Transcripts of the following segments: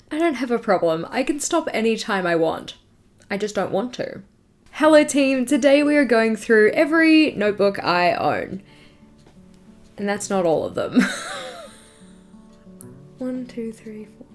I don't have a problem. I can stop anytime I want. I just don't want to. Hello team, today we are going through every notebook I own. And that's not all of them. 1, 2, 3, 4.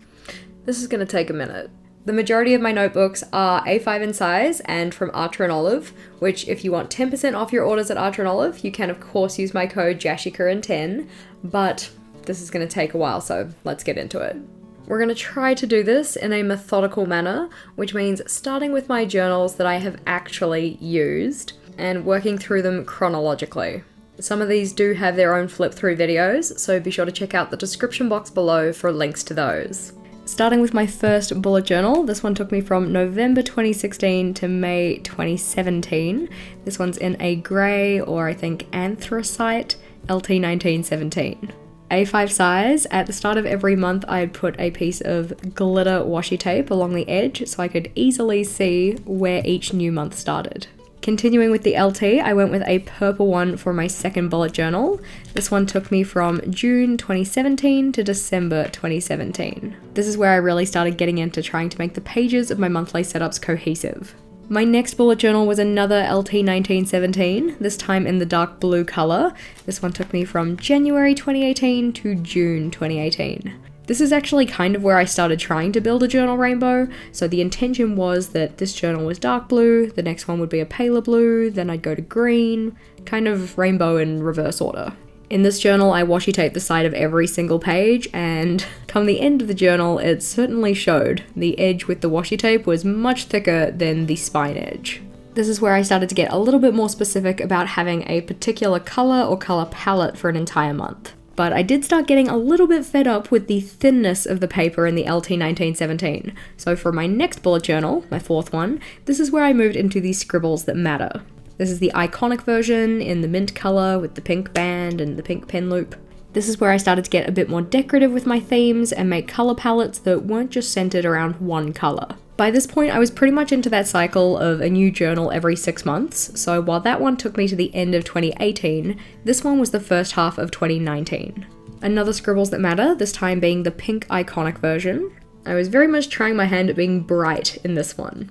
This is gonna take a minute. The majority of my notebooks are A5 in size and from Archer and Olive, which if you want 10% off your orders at Archer and Olive, you can of course use my code JashiiCorrin10, but this is gonna take a while, so let's get into it. We're going to try to do this in a methodical manner, which means starting with my journals that I have actually used and working through them chronologically. Some of these do have their own flip through videos, so be sure to check out the description box below for links to those. Starting with my first bullet journal, this one took me from November 2016 to May 2017. This one's in a grey, or I think anthracite, LT 1917. A5 size. At the start of every month I'd put a piece of glitter washi tape along the edge so I could easily see where each new month started. Continuing with the LT, I went with a purple one for my second bullet journal. This one took me from June 2017 to December 2017. This is where I really started getting into trying to make the pages of my monthly setups cohesive. My next bullet journal was another LT 1917, this time in the dark blue colour. This one took me from January 2018 to June 2018. This is actually kind of where I started trying to build a journal rainbow, so the intention was that this journal was dark blue, the next one would be a paler blue, then I'd go to green, kind of rainbow in reverse order. In this journal, I washi taped the side of every single page, and come the end of the journal, it certainly showed. The edge with the washi tape was much thicker than the spine edge. This is where I started to get a little bit more specific about having a particular color or color palette for an entire month. But I did start getting a little bit fed up with the thinness of the paper in the LT 1917. So for my next bullet journal, my fourth one, this is where I moved into the scribbles that matter. This is the iconic version in the mint color with the pink band and the pink pen loop. This is where I started to get a bit more decorative with my themes and make color palettes that weren't just centered around one color. By this point, I was pretty much into that cycle of a new journal every 6 months, so while that one took me to the end of 2018, this one was the first half of 2019. Another scribbles that matter, this time being the pink iconic version. I was very much trying my hand at being bright in this one.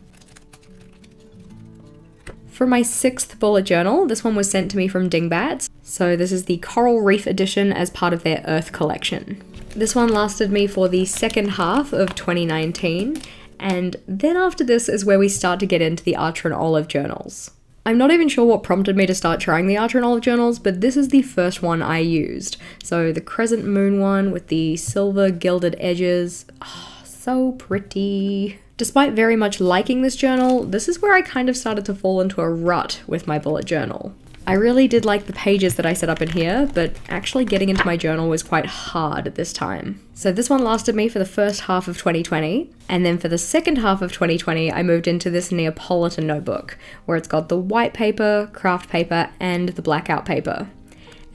For my sixth bullet journal, this one was sent to me from Dingbats, so this is the Coral Reef edition as part of their Earth collection. This one lasted me for the second half of 2019, and then after this is where we start to get into the Archer and Olive journals. I'm not even sure what prompted me to start trying the Archer and Olive journals, but this is the first one I used. So the Crescent Moon one with the silver gilded edges, so pretty. Despite very much liking this journal, this is where I kind of started to fall into a rut with my bullet journal. I really did like the pages that I set up in here, but actually getting into my journal was quite hard at this time. So this one lasted me for the first half of 2020, and then for the second half of 2020, I moved into this Neapolitan notebook, where it's got the white paper, craft paper, and the blackout paper.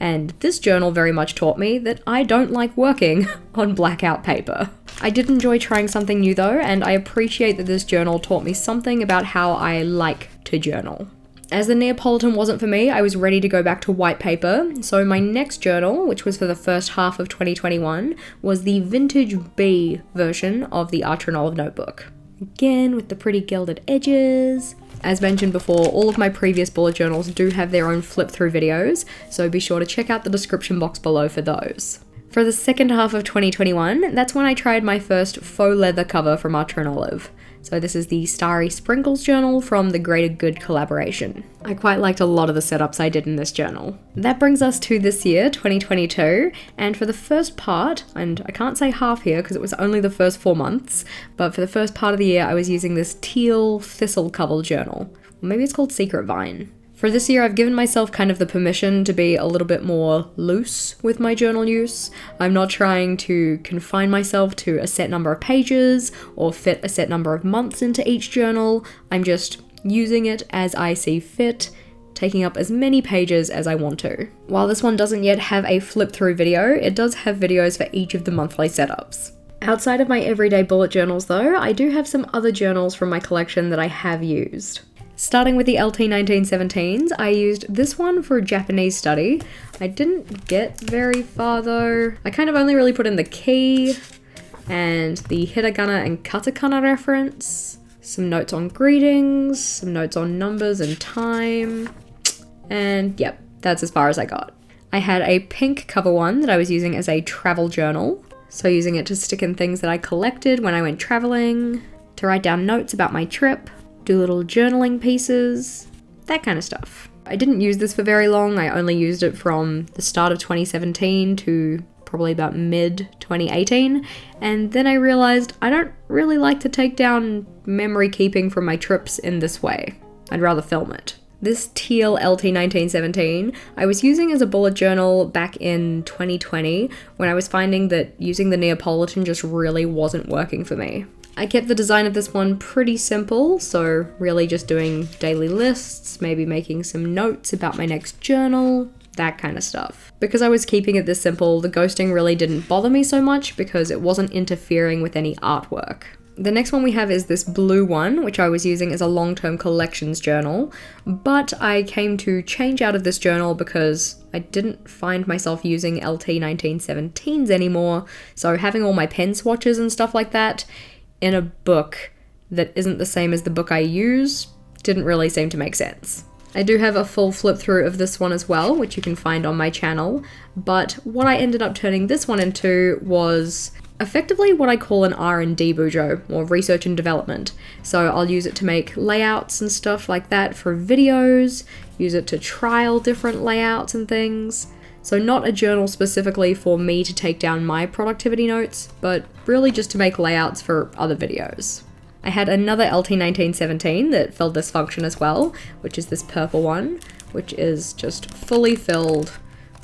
And this journal very much taught me that I don't like working on blackout paper. I did enjoy trying something new though, and I appreciate that this journal taught me something about how I like to journal. As the Neapolitan wasn't for me, I was ready to go back to white paper, so my next journal, which was for the first half of 2021, was the Vintage B version of the Archer and Olive notebook. Again, with the pretty gilded edges. As mentioned before, all of my previous bullet journals do have their own flip-through videos, so be sure to check out the description box below for those. For the second half of 2021, that's when I tried my first faux leather cover from Archer and Olive. So this is the Starry Sprinkles journal from the Greater Good collaboration. I quite liked a lot of the setups I did in this journal. That brings us to this year, 2022, and for the first part, and I can't say half here because it was only the first 4 months, but for the first part of the year I was using this teal thistle cover journal. Or maybe it's called Secret Vine. For this year, I've given myself kind of the permission to be a little bit more loose with my journal use. I'm not trying to confine myself to a set number of pages or fit a set number of months into each journal. I'm just using it as I see fit, taking up as many pages as I want to. While this one doesn't yet have a flip through video, it does have videos for each of the monthly setups. Outside of my everyday bullet journals though, I do have some other journals from my collection that I have used. Starting with the LT 1917s, I used this one for Japanese study. I didn't get very far though. I kind of only really put in the key, and the hiragana and katakana reference, some notes on greetings, some notes on numbers and time, and yep, that's as far as I got. I had a pink cover one that I was using as a travel journal, so using it to stick in things that I collected when I went traveling, to write down notes about my trip, do little journaling pieces, that kind of stuff. I didn't use this for very long. I only used it from the start of 2017 to probably about mid 2018, and then I realized I don't really like to take down memory keeping from my trips in this way. I'd rather film it. This teal LT 1917 I was using as a bullet journal back in 2020 when I was finding that using the Neapolitan just really wasn't working for me. I kept the design of this one pretty simple, so really just doing daily lists, maybe making some notes about my next journal, that kind of stuff. Because I was keeping it this simple, the ghosting really didn't bother me so much because it wasn't interfering with any artwork. The next one we have is this blue one, which I was using as a long-term collections journal, but I came to change out of this journal because I didn't find myself using LT 1917s anymore, so having all my pen swatches and stuff like that in a book that isn't the same as the book I use didn't really seem to make sense. I do have a full flip through of this one as well, which you can find on my channel, but what I ended up turning this one into was effectively what I call an R&D bujo, or research and development. So I'll use it to make layouts and stuff like that for videos, use it to trial different layouts and things. So not a journal specifically for me to take down my productivity notes, but really just to make layouts for other videos. I had another LT 1917 that filled this function as well, which is this purple one, which is just fully filled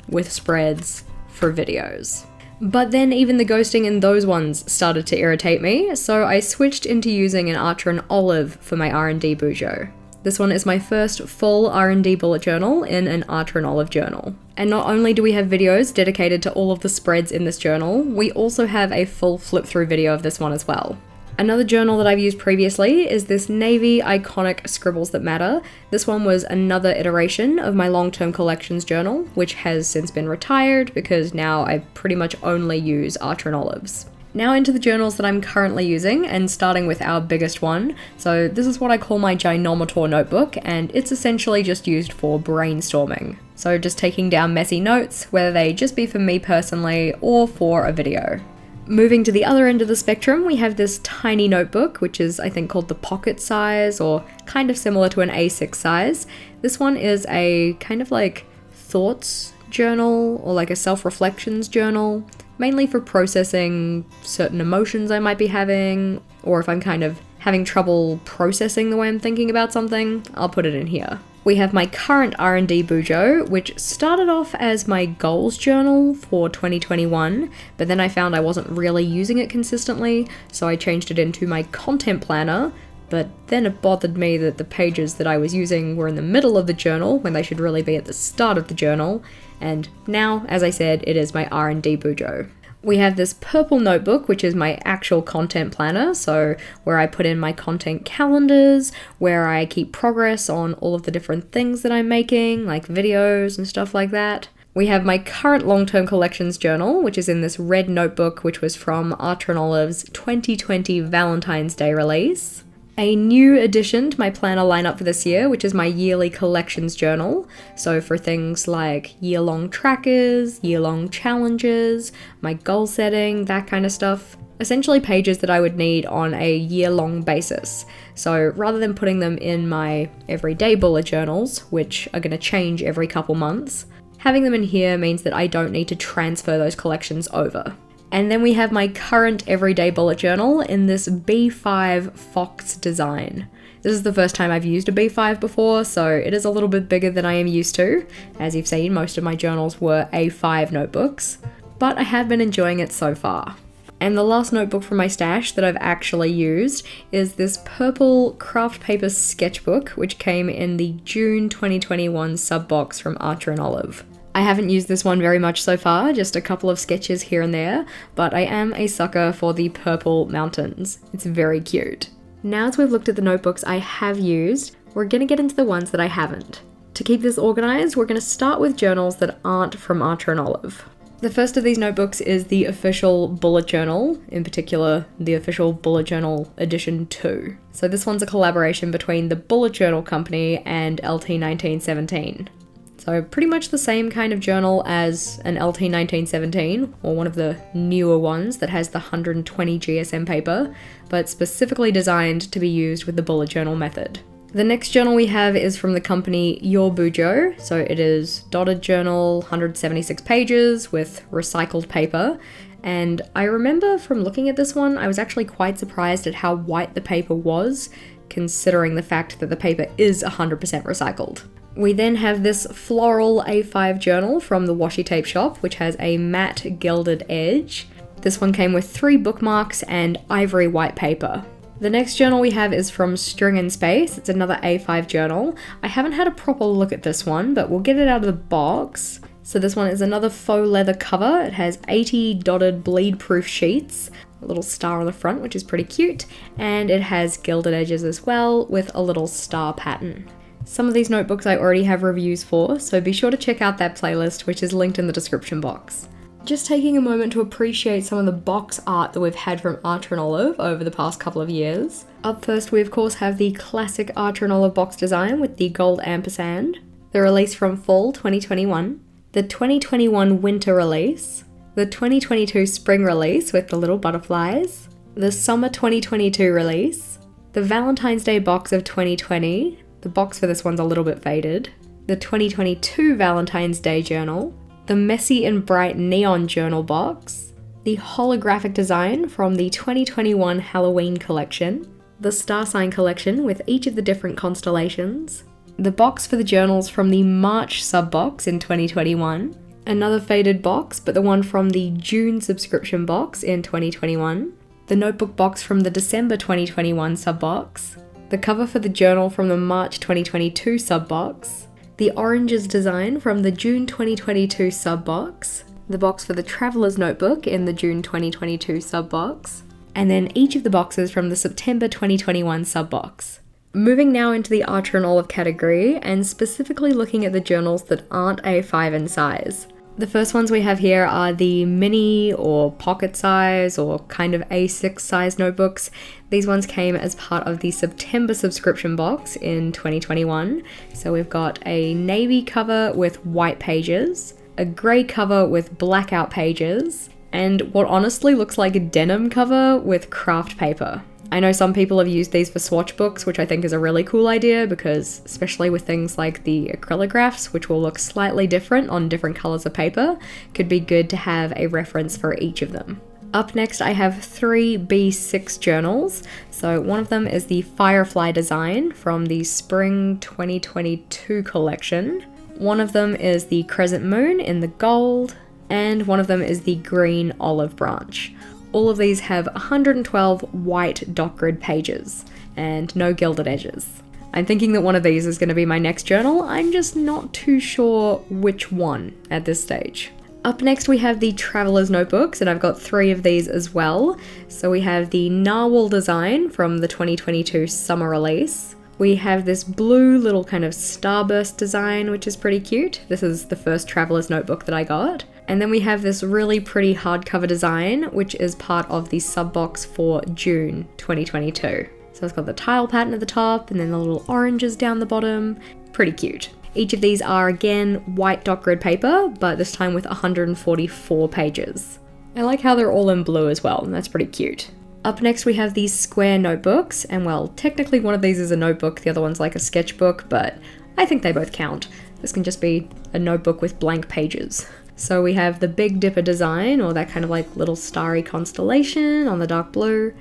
with spreads for videos. But then even the ghosting in those ones started to irritate me, so I switched into using an Archer and Olive for my R&D bujo. This one is my first full R&D bullet journal in an Archer and Olive journal. And not only do we have videos dedicated to all of the spreads in this journal, we also have a full flip through video of this one as well. Another journal that I've used previously is this Navy Iconic Scribbles That Matter. This one was another iteration of my long-term collections journal, which has since been retired because now I pretty much only use Archer and Olives. Now into the journals that I'm currently using, and starting with our biggest one. So this is what I call my Ginormator notebook, and it's essentially just used for brainstorming. So just taking down messy notes, whether they just be for me personally or for a video. Moving to the other end of the spectrum, we have this tiny notebook, which is I think called the pocket size, or kind of similar to an A6 size. This one is a kind of like thoughts journal, or like a self-reflections journal, mainly for processing certain emotions I might be having, or if I'm kind of having trouble processing the way I'm thinking about something, I'll put it in here. We have my current R&D bujo, which started off as my goals journal for 2021, but then I found I wasn't really using it consistently, so I changed it into my content planner, but then it bothered me that the pages that I was using were in the middle of the journal when they should really be at the start of the journal, and now, as I said, it is my R&D bujo. We have this purple notebook, which is my actual content planner, so where I put in my content calendars, where I keep progress on all of the different things that I'm making, like videos and stuff like that. We have my current long-term collections journal, which is in this red notebook, which was from Archer and Olive's 2020 Valentine's Day release. A new addition to my planner lineup for this year, which is my yearly collections journal. So for things like year-long trackers, year-long challenges, my goal setting, that kind of stuff. Essentially pages that I would need on a year-long basis. So rather than putting them in my everyday bullet journals, which are going to change every couple months, having them in here means that I don't need to transfer those collections over. And then we have my current everyday bullet journal in this B5 Fox design. This is the first time I've used a B5 before, so it is a little bit bigger than I am used to. As you've seen, most of my journals were A5 notebooks, but I have been enjoying it so far. And the last notebook from my stash that I've actually used is this purple craft paper sketchbook, which came in the June 2021 sub box from Archer and Olive. I haven't used this one very much so far, just a couple of sketches here and there, but I am a sucker for the purple mountains. It's very cute. Now as we've looked at the notebooks I have used, we're going to get into the ones that I haven't. To keep this organized, we're going to start with journals that aren't from Archer and Olive. The first of these notebooks is the official bullet journal, in particular the official bullet journal edition 2. So this one's a collaboration between the Bullet Journal Company and LT 1917. So pretty much the same kind of journal as an LT 1917, or one of the newer ones that has the 120 GSM paper, but specifically designed to be used with the bullet journal method. The next journal we have is from the company Your Bujo, so it is dotted journal, 176 pages with recycled paper, and I remember from looking at this one, I was actually quite surprised at how white the paper was, considering the fact that the paper is 100% recycled. We then have this floral A5 journal from the washi tape shop, which has a matte gilded edge. This one came with 3 bookmarks and ivory white paper. The next journal we have is from String and Space. It's another A5 journal. I haven't had a proper look at this one, but we'll get it out of the box. So this one is another faux leather cover. It has 80 dotted bleed-proof sheets, a little star on the front, which is pretty cute, and it has gilded edges as well with a little star pattern. Some of these notebooks I already have reviews for, so be sure to check out that playlist, which is linked in the description box. Just taking a moment to appreciate some of the box art that we've had from Archer & Olive over the past couple of years. Up first, we of course have the classic Archer & Olive box design with the gold ampersand, the release from fall 2021, the 2021 winter release, the 2022 spring release with the little butterflies, the summer 2022 release, the Valentine's Day box of 2020, the box for this one's a little bit faded, the 2022 Valentine's Day journal, the messy and bright neon journal box, the holographic design from the 2021 Halloween collection, the star sign collection with each of the different constellations, the box for the journals from the March sub-box in 2021, another faded box but the one from the June subscription box in 2021, the notebook box from the December 2021 sub-box, the cover for the journal from the March 2022 sub-box, the oranges design from the June 2022 sub-box, the box for the Traveler's Notebook in the June 2022 sub-box, and then each of the boxes from the September 2021 sub-box. Moving now into the Archer & Olive category, and specifically looking at the journals that aren't A5 in size. The first ones we have here are the mini or pocket size or kind of A6 size notebooks. These ones came as part of the September subscription box in 2021. So we've got a navy cover with white pages, a grey cover with blackout pages, and what honestly looks like a denim cover with craft paper. I know some people have used these for swatch books, which I think is a really cool idea because especially with things like the acrylographs, which will look slightly different on different colors of paper, could be good to have a reference for each of them. Up next, I have 3 B6 journals. So one of them is the Firefly design from the Spring 2022 collection. One of them is the Crescent Moon in the gold, and one of them is the Green Olive Branch. All of these have 112 white dot grid pages and no gilded edges. I'm thinking that one of these is going to be my next journal. I'm just not too sure which one at this stage. Up next we have the Traveler's Notebooks, and I've got 3 of these as well. So we have the Narwhal design from the 2022 summer release. We have this blue little kind of starburst design, which is pretty cute. This is the first Traveler's Notebook that I got. And then we have this really pretty hardcover design, which is part of the sub-box for June 2022. So it's got the tile pattern at the top and then the little oranges down the bottom. Pretty cute. Each of these are again white dot grid paper, but this time with 144 pages. I like how they're all in blue as well, and that's pretty cute. Up next we have these square notebooks, and well, technically one of these is a notebook, the other one's like a sketchbook, but I think they both count. This can just be a notebook with blank pages. So we have the Big Dipper design, or that kind of like little starry constellation on the dark blue.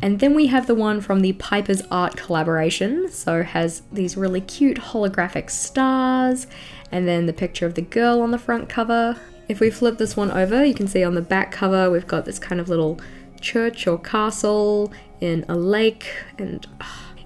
And then we have the one from the Piper's Art collaboration, so it has these really cute holographic stars, and then the picture of the girl on the front cover. If we flip this one over, you can see on the back cover we've got this kind of little church or castle in a lake, and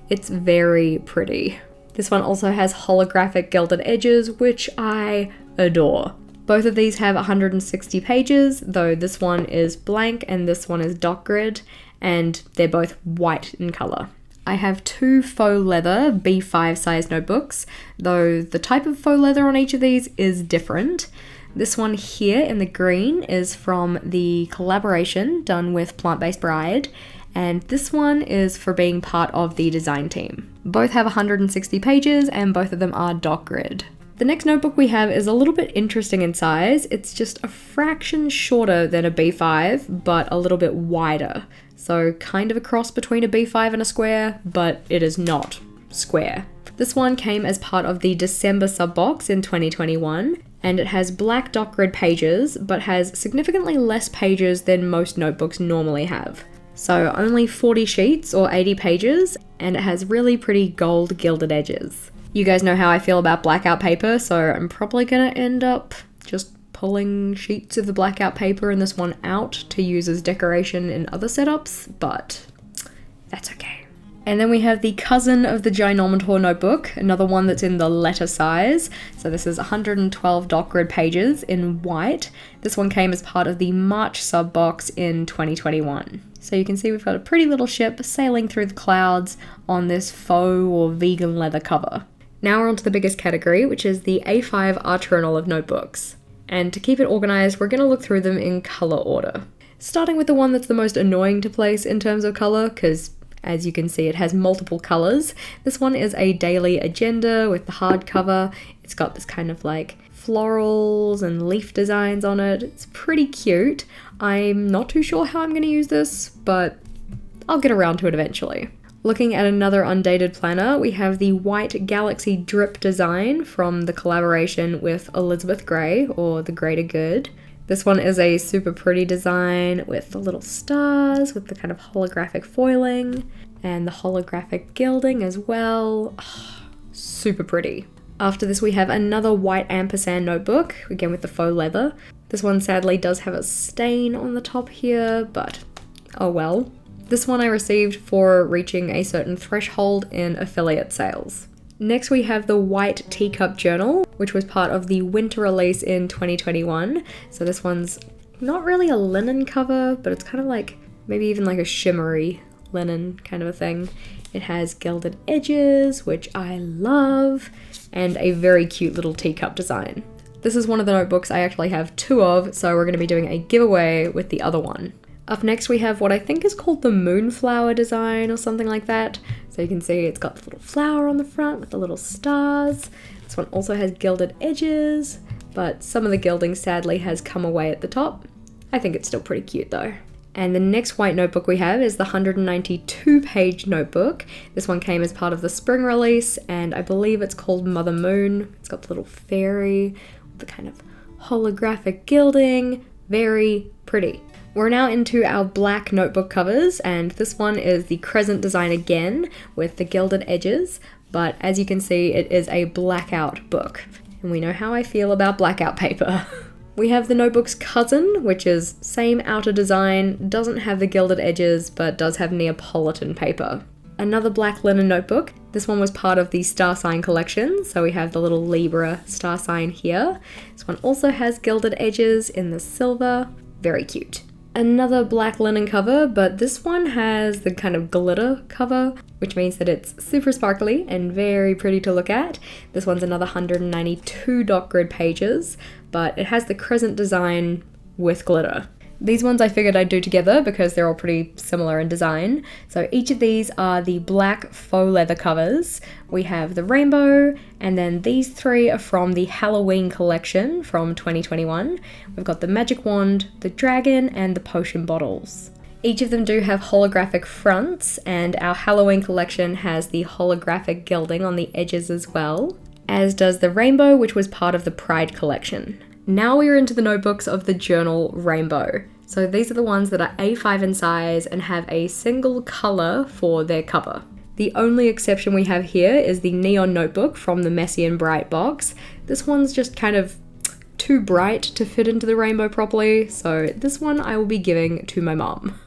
it's very pretty. This one also has holographic gilded edges, which I adore. Both of these have 160 pages, though this one is blank and this one is dot grid, and they're both white in colour. I have 2 faux leather B5 size notebooks, though the type of faux leather on each of these is different. This one here in the green is from the collaboration done with Plant-Based Bride, and this one is for being part of the design team. Both have 160 pages and both of them are dot grid. The next notebook we have is a little bit interesting in size. It's just a fraction shorter than a B5, but a little bit wider. So kind of a cross between a B5 and a square, but it is not square. This one came as part of the December sub-box in 2021, and it has black dot grid pages, but has significantly less pages than most notebooks normally have. So only 40 sheets or 80 pages, and it has really pretty gold gilded edges. You guys know how I feel about blackout paper, so I'm probably gonna end up just pulling sheets of the blackout paper in this one out to use as decoration in other setups, but that's okay. And then we have the cousin of the Ginormator notebook, another one that's in the letter size. So this is 112 dot grid pages in white. This one came as part of the March sub box in 2021. So you can see we've got a pretty little ship sailing through the clouds on this faux or vegan leather cover. Now we're on to the biggest category, which is the A5 Artronol of notebooks. And to keep it organized, we're going to look through them in color order. Starting with the one that's the most annoying to place in terms of color, because as you can see, it has multiple colors. This one is a daily agenda with the hardcover. It's got this kind of like florals and leaf designs on it. It's pretty cute. I'm not too sure how I'm going to use this, but I'll get around to it eventually. Looking at another undated planner, we have the White Galaxy Drip design from the collaboration with Elizabeth Gray, or The Greater Good. This one is a super pretty design with the little stars, with the kind of holographic foiling, and the holographic gilding as well. Oh, super pretty. After this we have another white ampersand notebook, again with the faux leather. This one sadly does have a stain on the top here, but oh well. This one I received for reaching a certain threshold in affiliate sales. Next we have the white teacup journal, which was part of the winter release in 2021. So this one's not really a linen cover, but it's kind of like, maybe even like a shimmery linen kind of a thing. It has gilded edges, which I love, and a very cute little teacup design. This is one of the notebooks I actually have two of, so we're going to be doing a giveaway with the other one. Up next we have what I think is called the Moonflower design or something like that. So you can see it's got the little flower on the front with the little stars. This one also has gilded edges, but some of the gilding sadly has come away at the top. I think it's still pretty cute though. And the next white notebook we have is the 192 page notebook. This one came as part of the spring release, and I believe it's called Mother Moon. It's got the little fairy with the kind of holographic gilding. Very pretty. We're now into our black notebook covers, and this one is the crescent design again with the gilded edges, but as you can see it is a blackout book, and we know how I feel about blackout paper. We have the notebook's cousin, which is same outer design, doesn't have the gilded edges, but does have Neapolitan paper. Another black linen notebook. This one was part of the star sign collection, so we have the little Libra star sign here. This one also has gilded edges in the silver. Very cute. Another black linen cover, but this one has the kind of glitter cover, which means that it's super sparkly and very pretty to look at. This one's another 192 dot grid pages, but it has the crescent design with glitter. These ones I figured I'd do together because they're all pretty similar in design. So each of these are the black faux leather covers. We have the rainbow, and then these three are from the Halloween collection from 2021. We've got the magic wand, the dragon, and the potion bottles. Each of them do have holographic fronts, and our Halloween collection has the holographic gilding on the edges as well, as does the rainbow, which was part of the Pride collection. Now we are into the notebooks of the journal rainbow. So these are the ones that are A5 in size and have a single color for their cover. The only exception we have here is the neon notebook from the Messy and Bright box. This one's just kind of too bright to fit into the rainbow properly, so this one I will be giving to my mom.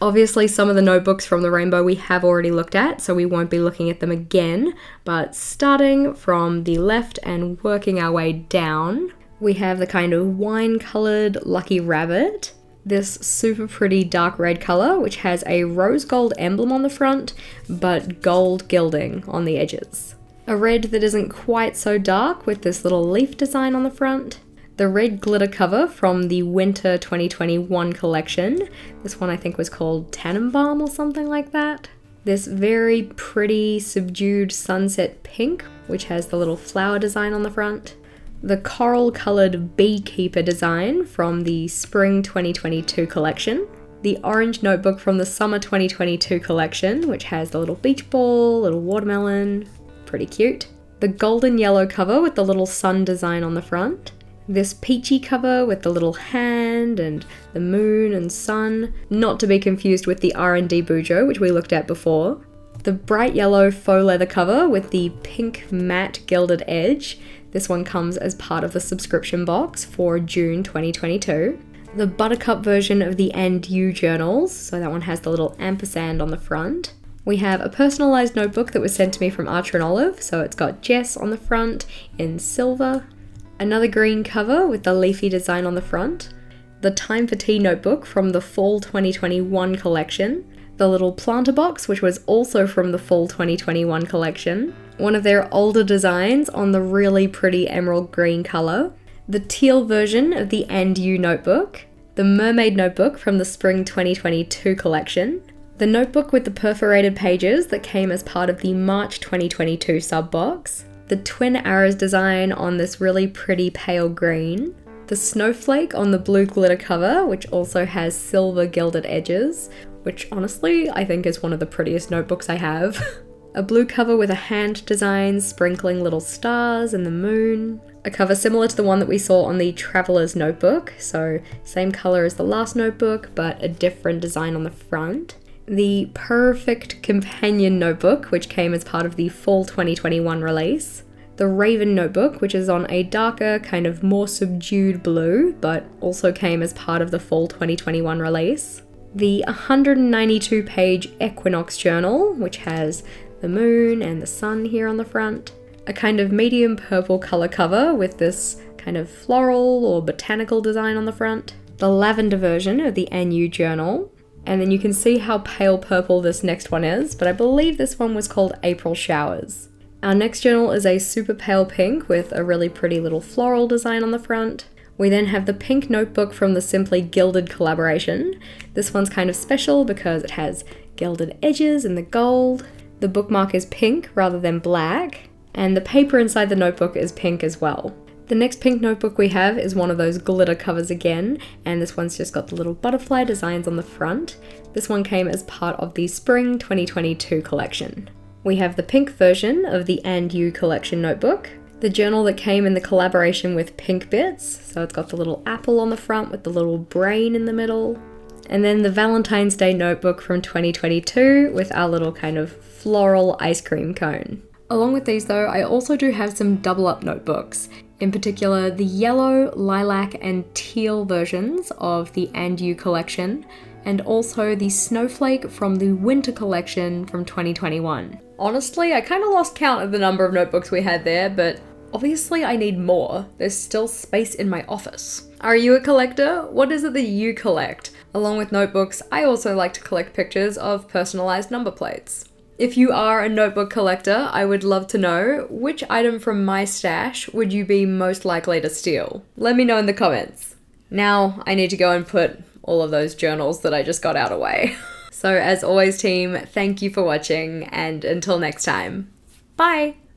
Obviously some of the notebooks from the rainbow we have already looked at, so we won't be looking at them again, but starting from the left and working our way down, we have the kind of wine-coloured Lucky Rabbit, this super pretty dark red colour which has a rose gold emblem on the front but gold gilding on the edges. A red that isn't quite so dark with this little leaf design on the front. The red glitter cover from the Winter 2021 collection. This one I think was called Tannenbaum or something like that. This very pretty subdued sunset pink, which has the little flower design on the front. The coral coloured beekeeper design from the Spring 2022 collection. The orange notebook from the Summer 2022 collection, which has the little beach ball, little watermelon, pretty cute. The golden yellow cover with the little sun design on the front. This peachy cover with the little hand and the moon and sun, not to be confused with the R&D Bujo, which we looked at before. The bright yellow faux leather cover with the pink matte gilded edge. This one comes as part of the subscription box for June 2022. The buttercup version of the And You journals, so that one has the little ampersand on the front. We have a personalised notebook that was sent to me from Archer and Olive, so it's got Jess on the front in silver. Another green cover with the leafy design on the front. The Time for Tea notebook from the Fall 2021 collection. The little planter box, which was also from the Fall 2021 collection. One of their older designs on the really pretty emerald green colour. The teal version of the And You notebook. The mermaid notebook from the Spring 2022 collection. The notebook with the perforated pages that came as part of the March 2022 sub box. The twin arrows design on this really pretty pale green. The snowflake on the blue glitter cover, which also has silver gilded edges, which honestly I think is one of the prettiest notebooks I have. A blue cover with a hand design sprinkling little stars and the moon. A cover similar to the one that we saw on the Traveler's notebook, so same colour as the last notebook but a different design on the front. The Perfect Companion notebook, which came as part of the Fall 2021 release. The Raven notebook, which is on a darker, kind of more subdued blue, but also came as part of the Fall 2021 release. The 192-page Equinox journal, which has the moon and the sun here on the front. A kind of medium purple colour cover with this kind of floral or botanical design on the front. The lavender version of the And You journal. And then you can see how pale purple this next one is, but I believe this one was called April Showers. Our next journal is a super pale pink with a really pretty little floral design on the front. We then have the pink notebook from the Simply Gilded collaboration. This one's kind of special because it has gilded edges in the gold. The bookmark is pink rather than black, and the paper inside the notebook is pink as well. The next pink notebook we have is one of those glitter covers again, and this one's just got the little butterfly designs on the front. This one came as part of the Spring 2022 collection. We have the pink version of the And You collection notebook, the journal that came in the collaboration with Pink Bits, so it's got the little apple on the front with the little brain in the middle, and then the Valentine's Day notebook from 2022 with our little kind of floral ice cream cone. Along with these though, I also do have some double up notebooks. In particular, the yellow, lilac and teal versions of the And You collection, and also the snowflake from the winter collection from 2021. Honestly, I kind of lost count of the number of notebooks we had there, but obviously I need more. There's still space in my office. Are you a collector? What is it that you collect? Along with notebooks, I also like to collect pictures of personalized number plates. If you are a notebook collector, I would love to know which item from my stash would you be most likely to steal? Let me know in the comments. Now I need to go and put all of those journals that I just got out away. So as always team, thank you for watching and until next time, bye!